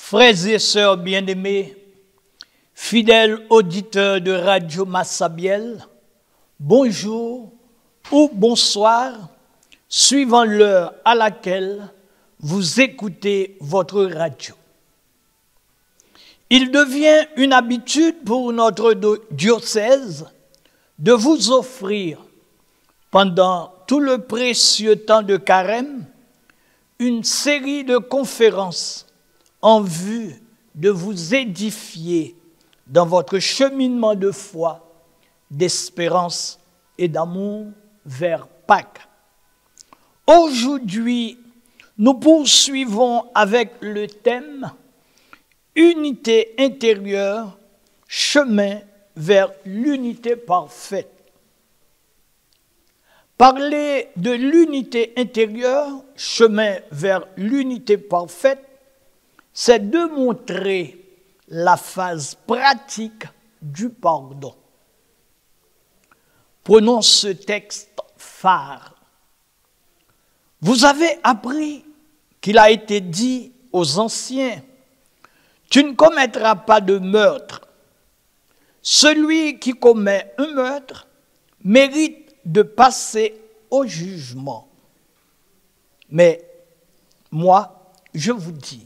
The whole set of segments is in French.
Frères et sœurs bien-aimés, fidèles auditeurs de Radio Massabielle, bonjour ou bonsoir, suivant l'heure à laquelle vous écoutez votre radio. Il devient une habitude pour notre diocèse de vous offrir, pendant tout le précieux temps de carême, une série de conférences en vue de vous édifier dans votre cheminement de foi, d'espérance et d'amour vers Pâques. Aujourd'hui, nous poursuivons avec le thème « Unité intérieure, chemin vers l'unité parfaite ». Parler de l'unité intérieure, chemin vers l'unité parfaite, c'est de montrer la phase pratique du pardon. Prenons ce texte phare. Vous avez appris qu'il a été dit aux anciens, « Tu ne commettras pas de meurtre. Celui qui commet un meurtre mérite de passer au jugement. » Mais moi, je vous dis,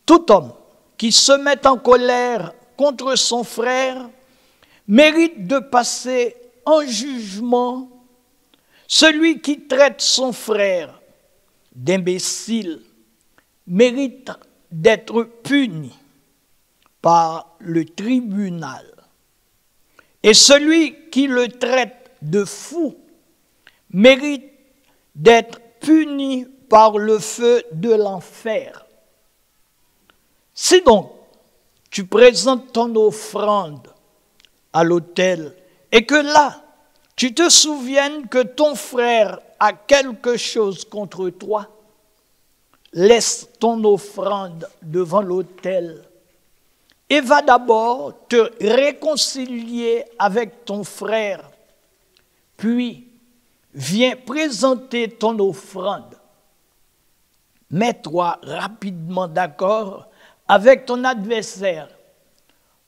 tout homme qui se met en colère contre son frère mérite de passer en jugement. Celui qui traite son frère d'imbécile mérite d'être puni par le tribunal. Et celui qui le traite de fou mérite d'être puni par le feu de l'enfer. Si donc tu présentes ton offrande à l'autel et que là, tu te souviennes que ton frère a quelque chose contre toi, laisse ton offrande devant l'autel et va d'abord te réconcilier avec ton frère, puis viens présenter ton offrande. Mets-toi rapidement d'accord avec ton adversaire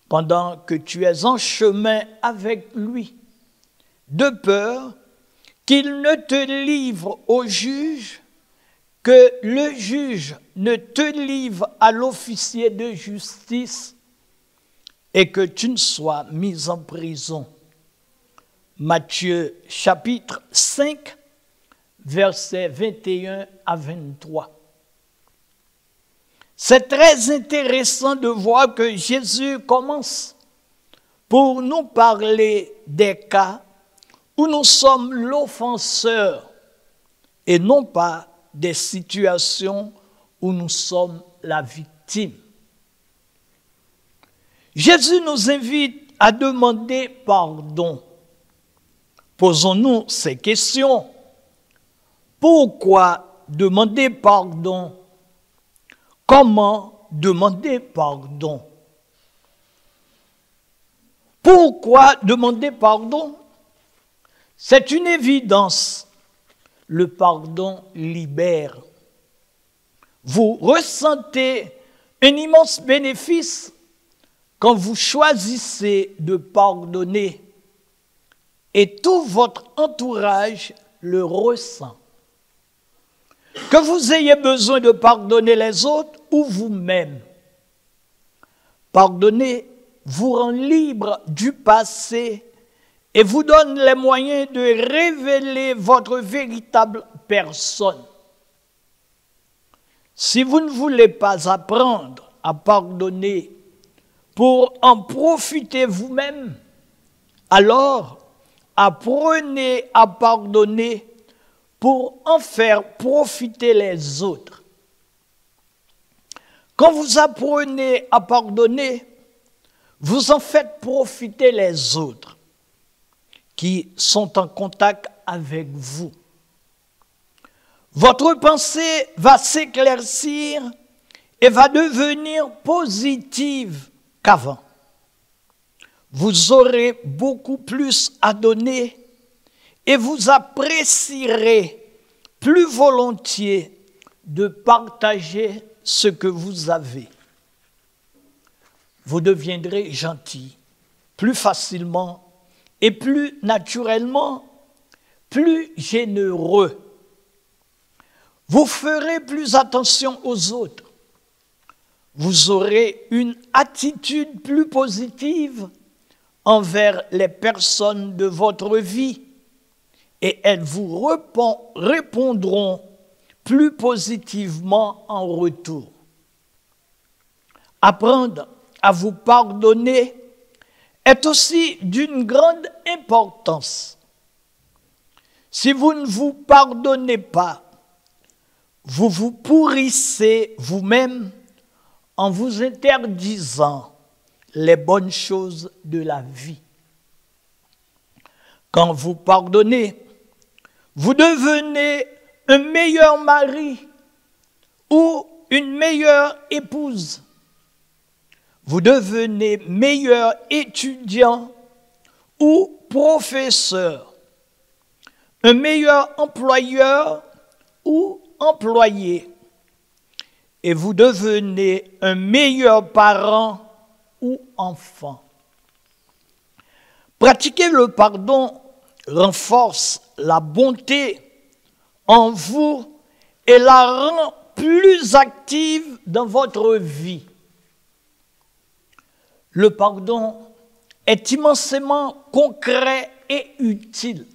pendant que tu es en chemin avec lui, de peur qu'il ne te livre au juge, que le juge ne te livre à l'officier de justice et que tu ne sois mis en prison. Matthieu chapitre 5, versets 21 à 23. C'est très intéressant de voir que Jésus commence pour nous parler des cas où nous sommes l'offenseur et non pas des situations où nous sommes la victime. Jésus nous invite à demander pardon. Posons-nous ces questions. Pourquoi demander pardon? Comment demander pardon? Pourquoi demander pardon? C'est une évidence. Le pardon libère. Vous ressentez un immense bénéfice quand vous choisissez de pardonner et tout votre entourage le ressent. Que vous ayez besoin de pardonner les autres ou vous-même. Pardonner vous rend libre du passé et vous donne les moyens de révéler votre véritable personne. Si vous ne voulez pas apprendre à pardonner pour en profiter vous-même, alors apprenez à pardonner pour en faire profiter les autres. Quand vous apprenez à pardonner, vous en faites profiter les autres qui sont en contact avec vous. Votre pensée va s'éclaircir et va devenir positive qu'avant. Vous aurez beaucoup plus à donner et vous apprécierez plus volontiers de partager ce que vous avez. vous deviendrez gentil, plus facilement et plus naturellement, plus généreux. Vous ferez plus attention aux autres. Vous aurez une attitude plus positive envers les personnes de votre vie et elles vous répondront plus positivement en retour. Apprendre à vous pardonner est aussi d'une grande importance. Si vous ne vous pardonnez pas, vous vous pourrissez vous-même en vous interdisant les bonnes choses de la vie. Quand vous pardonnez, vous devenez un meilleur mari ou une meilleure épouse. Vous devenez meilleur étudiant ou professeur, un meilleur employeur ou employé, et vous devenez un meilleur parent ou enfant. Pratiquer le pardon renforce la bonté en vous et la rend plus active dans votre vie. Le pardon est immensément concret et utile.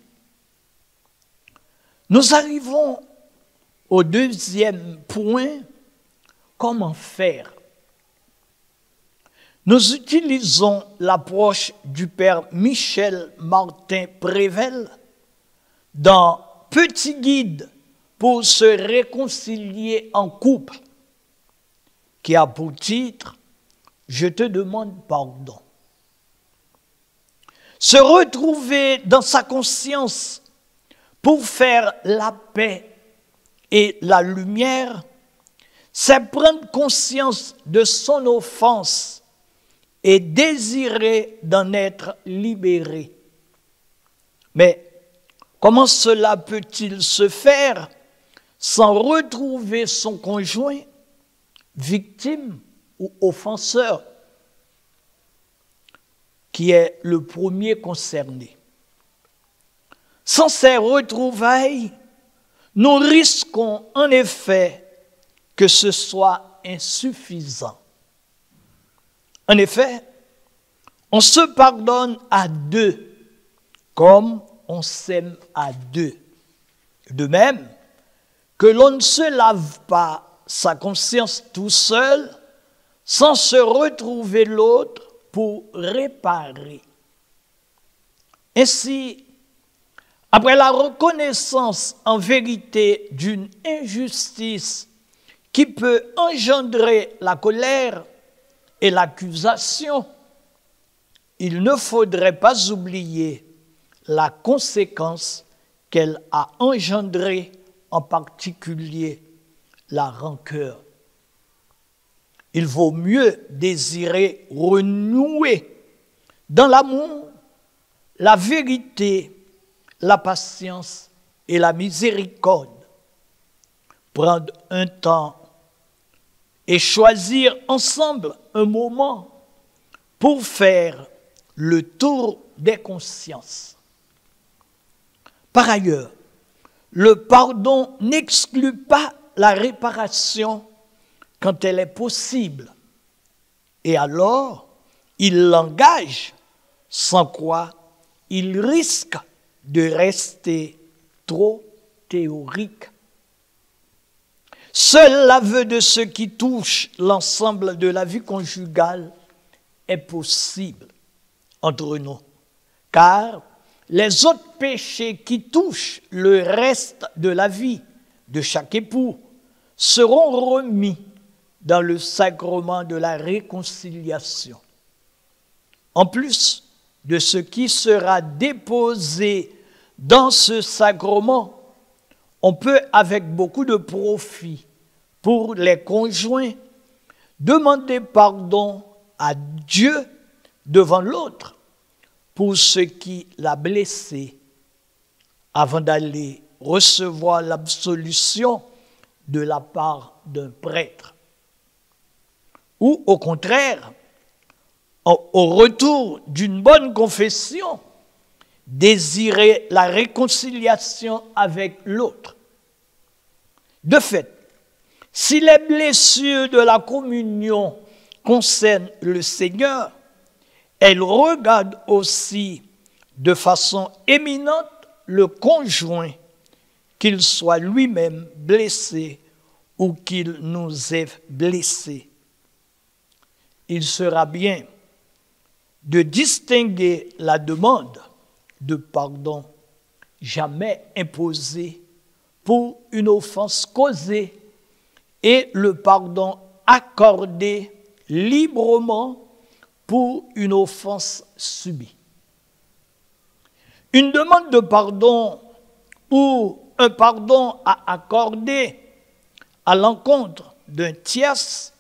Nous arrivons au deuxième point, comment faire? Nous utilisons l'approche du père Michel Martin Prével dans Petit guide pour se réconcilier en couple, qui a pour titre « Je te demande pardon ». Se retrouver dans sa conscience pour faire la paix et la lumière, c'est prendre conscience de son offense et désirer d'en être libéré. Mais comment cela peut-il se faire sans retrouver son conjoint, victime ou offenseur, qui est le premier concerné? Sans ces retrouvailles, nous risquons en effet que ce soit insuffisant. En effet, on se pardonne à deux, comme on s'aime à deux. De même que l'on ne se lave pas sa conscience tout seul sans se retrouver l'autre pour réparer. Ainsi, après la reconnaissance en vérité d'une injustice qui peut engendrer la colère et l'accusation, il ne faudrait pas oublier la conséquence qu'elle a engendrée, en particulier la rancœur. Il vaut mieux désirer renouer dans l'amour, la vérité, la patience et la miséricorde. Prendre un temps et choisir ensemble un moment pour faire le tour des consciences. Par ailleurs, le pardon n'exclut pas la réparation quand elle est possible. Et alors, il l'engage, sans quoi il risque de rester trop théorique. Seul l'aveu de ce qui touche l'ensemble de la vie conjugale est possible entre nous, car les autres péchés qui touchent le reste de la vie de chaque époux seront remis dans le sacrement de la réconciliation. En plus de ce qui sera déposé dans ce sacrement, on peut, avec beaucoup de profit pour les conjoints, demander pardon à Dieu devant l'autre pour ce qui l'a blessé avant d'aller recevoir l'absolution de la part d'un prêtre. Ou au contraire, au retour d'une bonne confession, désirer la réconciliation avec l'autre. De fait, si les blessures de la communion concernent le Seigneur, elles regardent aussi de façon éminente le conjoint, qu'il soit lui-même blessé ou qu'il nous ait blessés. Il sera bien de distinguer la demande de pardon jamais imposée pour une offense causée et le pardon accordé librement pour une offense subie. Une demande de pardon ou un pardon à accorder à l'encontre d'un tierce,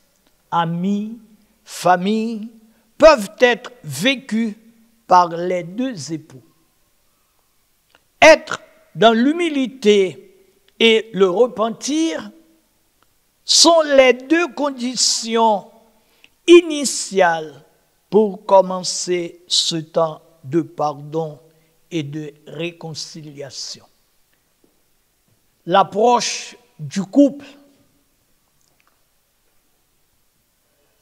ami, famille, peuvent être vécus par les deux époux. Être dans l'humilité et le repentir sont les deux conditions initiales pour commencer ce temps de pardon et de réconciliation. L'approche du couple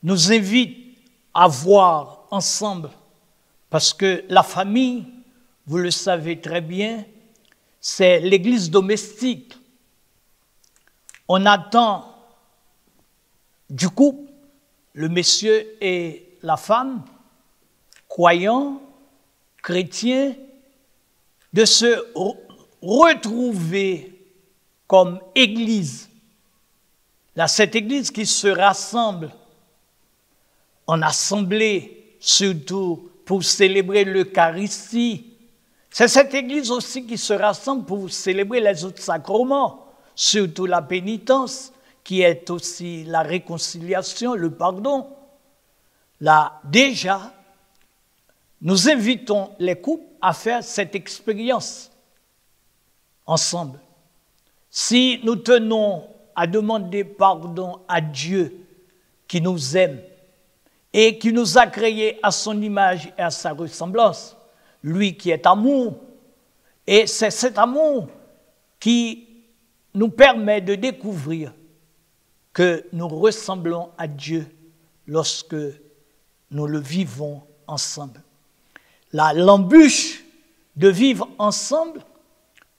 nous invite à voir ensemble, parce que la famille, vous le savez très bien, c'est l'église domestique. On attend du couple, le monsieur et la femme, croyants, chrétiens, de se retrouver comme église. Là, cette église qui se rassemble en assemblée, surtout pour célébrer l'Eucharistie. C'est cette église aussi qui se rassemble pour célébrer les autres sacrements, surtout la pénitence, qui est aussi la réconciliation, le pardon. Là, déjà, nous invitons les couples à faire cette expérience ensemble. Si nous tenons à demander pardon à Dieu qui nous aime et qui nous a créés à son image et à sa ressemblance, lui qui est amour, et c'est cet amour qui nous permet de découvrir que nous ressemblons à Dieu lorsque nous le vivons ensemble. L'embûche de vivre ensemble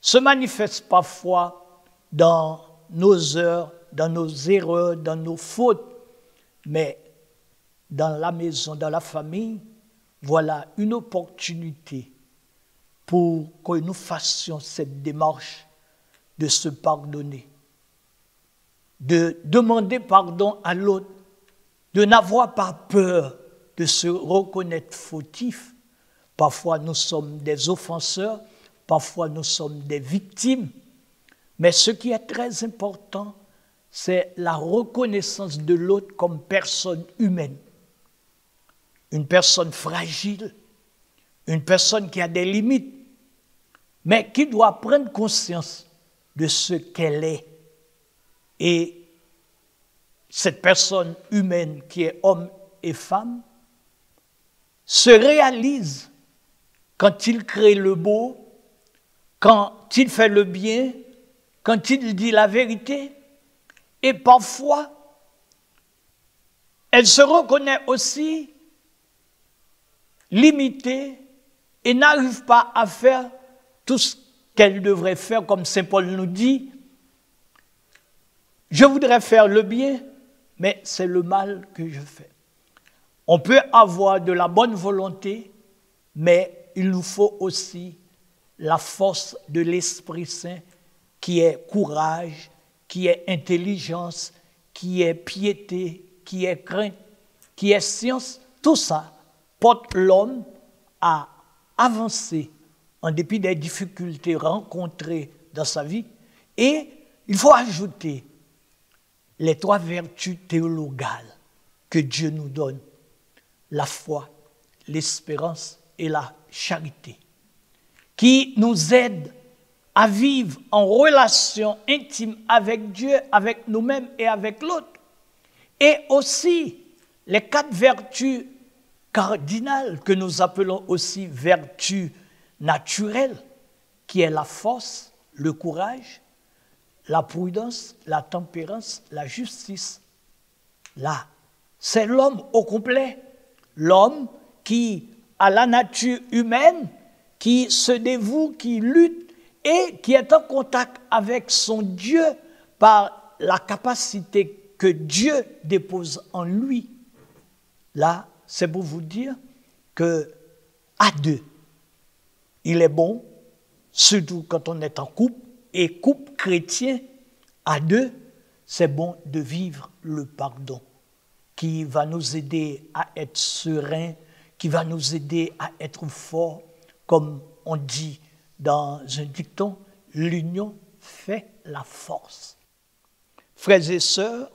se manifeste parfois dans nos heures, dans nos erreurs, dans nos fautes, mais dans la maison, dans la famille, voilà une opportunité pour que nous fassions cette démarche de se pardonner, de demander pardon à l'autre, de n'avoir pas peur de se reconnaître fautif. Parfois, nous sommes des offenseurs, parfois, nous sommes des victimes. Mais ce qui est très important, c'est la reconnaissance de l'autre comme personne humaine. Une personne fragile, une personne qui a des limites, mais qui doit prendre conscience de ce qu'elle est. Et cette personne humaine qui est homme et femme se réalise quand il crée le beau, quand il fait le bien, quand il dit la vérité. Et parfois, elle se reconnaît aussi limitée et n'arrive pas à faire tout ce qu'elle devrait faire, comme Saint Paul nous dit. Je voudrais faire le bien, mais c'est le mal que je fais. On peut avoir de la bonne volonté, mais il nous faut aussi la force de l'Esprit Saint qui est courage, qui est intelligence, qui est piété, qui est crainte, qui est science. Tout ça porte l'homme à avancer en dépit des difficultés rencontrées dans sa vie. Et il faut ajouter les 3 vertus théologales que Dieu nous donne: la foi, l'espérance et la charité, qui nous aident à vivre en relation intime avec Dieu, avec nous-mêmes et avec l'autre. Et aussi les 4 vertus cardinale que nous appelons aussi vertu naturelle, qui est la force, le courage, la prudence, la tempérance, la justice. Là, c'est l'homme au complet. L'homme qui a la nature humaine, qui se dévoue, qui lutte et qui est en contact avec son Dieu par la capacité que Dieu dépose en lui. Là, c'est pour vous dire que à deux, il est bon, surtout quand on est en couple, et couple chrétien, à deux, c'est bon de vivre le pardon, qui va nous aider à être sereins, qui va nous aider à être forts, comme on dit dans un dicton, l'union fait la force. Frères et sœurs,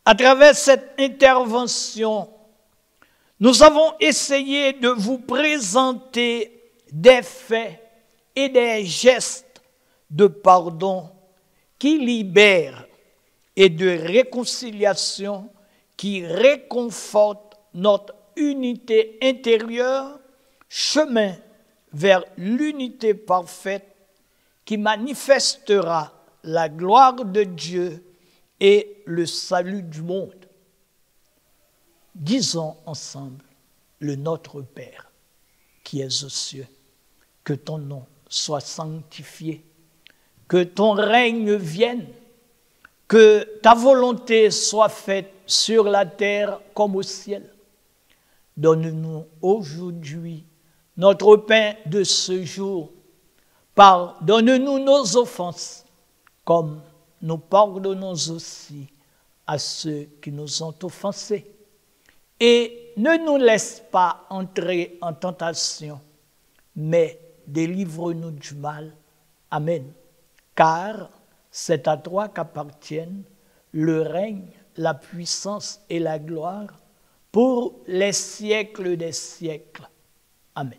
à travers cette intervention, nous avons essayé de vous présenter des faits et des gestes de pardon qui libèrent et de réconciliation qui réconfortent notre unité intérieure, chemin vers l'unité parfaite qui manifestera la gloire de Dieu et le salut du monde. Disons ensemble le Notre Père qui es aux cieux, que ton nom soit sanctifié, que ton règne vienne, que ta volonté soit faite sur la terre comme au ciel. Donne-nous aujourd'hui notre pain de ce jour. Pardonne-nous nos offenses, comme nous pardonnons aussi à ceux qui nous ont offensés. Et ne nous laisse pas entrer en tentation, mais délivre-nous du mal. Amen. Car c'est à toi qu'appartiennent le règne, la puissance et la gloire pour les siècles des siècles. Amen.